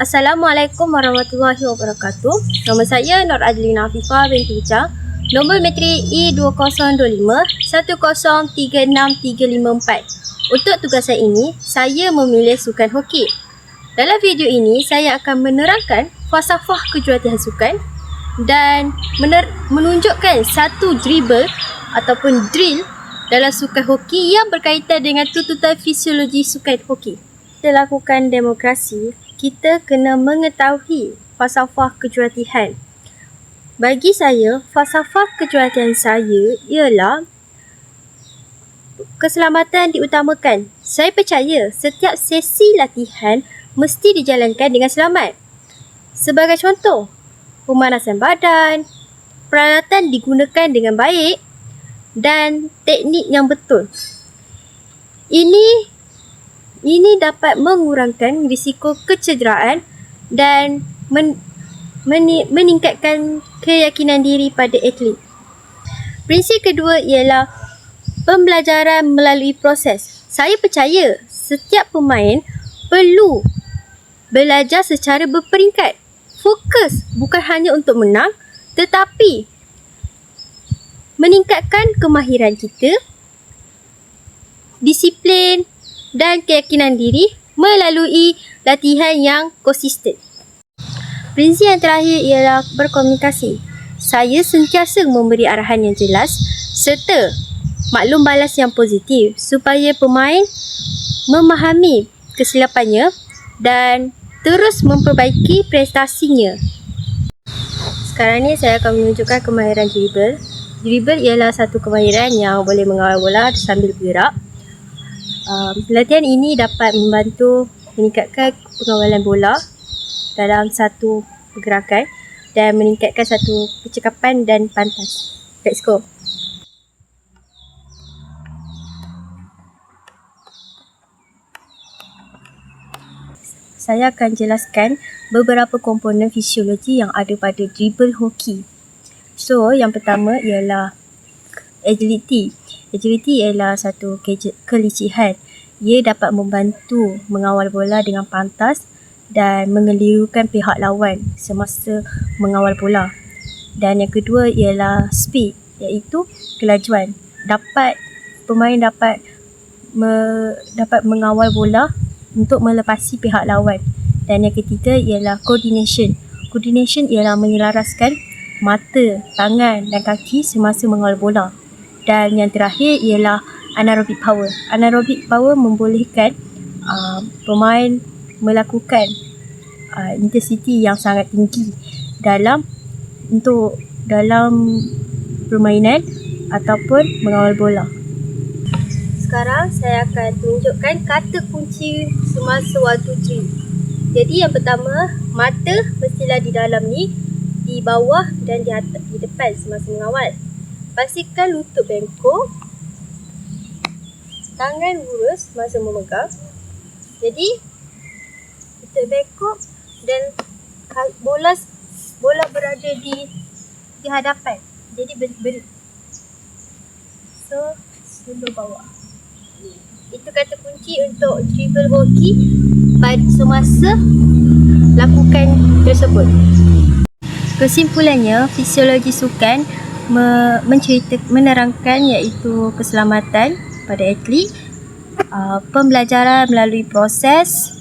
Assalamualaikum warahmatullahi wabarakatuh. Nama saya Nur Adlina Afifah binti Ucang. Nombor matrik E2025-1036354. Untuk tugasan ini, saya memilih sukan hoki. Dalam video ini, saya akan menerangkan falsafah kejuruteraan sukan dan menunjukkan satu dribble ataupun drill dalam sukan hoki yang berkaitan dengan tuntutan fisiologi sukan hoki. Kita lakukan demokrasi, kita kena mengetahui falsafah kejuruteraan. Bagi saya, falsafah kejuruteraan saya ialah keselamatan diutamakan. Saya percaya setiap sesi latihan mesti dijalankan dengan selamat. Sebagai contoh, pemanasan badan, peralatan digunakan dengan baik dan teknik yang betul. Ini dapat mengurangkan risiko kecederaan dan meningkatkan keyakinan diri pada atlet. Prinsip kedua ialah pembelajaran melalui proses. Saya percaya setiap pemain perlu belajar secara berperingkat. Fokus bukan hanya untuk menang tetapi meningkatkan kemahiran kita, disiplin dan keyakinan diri melalui latihan yang konsisten. Prinsip yang terakhir ialah berkomunikasi. Saya sentiasa memberi arahan yang jelas serta maklum balas yang positif supaya pemain memahami kesilapannya dan terus memperbaiki prestasinya. Sekarang ni saya akan menunjukkan kemahiran dribble. Dribble ialah satu kemahiran yang boleh mengawal bola sambil bergerak. Latihan ini dapat membantu meningkatkan pengawalan bola dalam satu pergerakan dan meningkatkan satu percakapan dan pantas. Let's go. Saya akan jelaskan beberapa komponen fisiologi yang ada pada dribble hoki. So, yang pertama ialah agility. Agility ialah satu kelicikan. Ia dapat membantu mengawal bola dengan pantas dan mengelirukan pihak lawan semasa mengawal bola. Dan yang kedua ialah speed, iaitu kelajuan. Pemain dapat mengawal bola untuk melepasi pihak lawan. Dan yang ketiga ialah coordination. Coordination ialah menyelaraskan mata, tangan dan kaki semasa mengawal bola. Dan yang terakhir ialah anaerobic power. Anaerobic power membolehkan pemain melakukan intensiti yang sangat tinggi dalam permainan ataupun mengawal bola. Sekarang saya akan tunjukkan kata kunci semasa waktu drill. Jadi yang pertama, mata mestilah di dalam ni, di bawah dan di atas, di depan semasa mengawal. Pastikan lutut bengkok, tangan lurus masa memegang. Jadi lutut bengkok dan bola berada di hadapan. Jadi seluruh bawah. Itu kata kunci untuk dribble hoki pada semasa lakukan tersebut. Kesimpulannya, fisiologi sukan menerangkan iaitu keselamatan pada atlet, pembelajaran melalui proses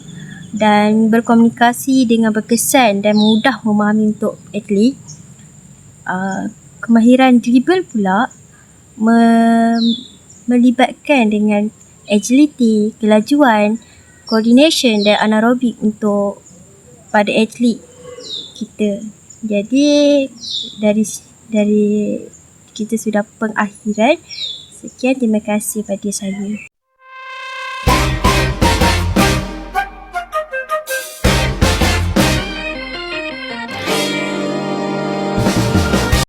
dan berkomunikasi dengan berkesan dan mudah memahami untuk atlet. Kemahiran dribble pula melibatkan dengan agility, kelajuan, coordination dan anaerobik untuk pada atlet kita. Jadi dari kita sudah pengakhiran. Sekian, terima kasih pada saya.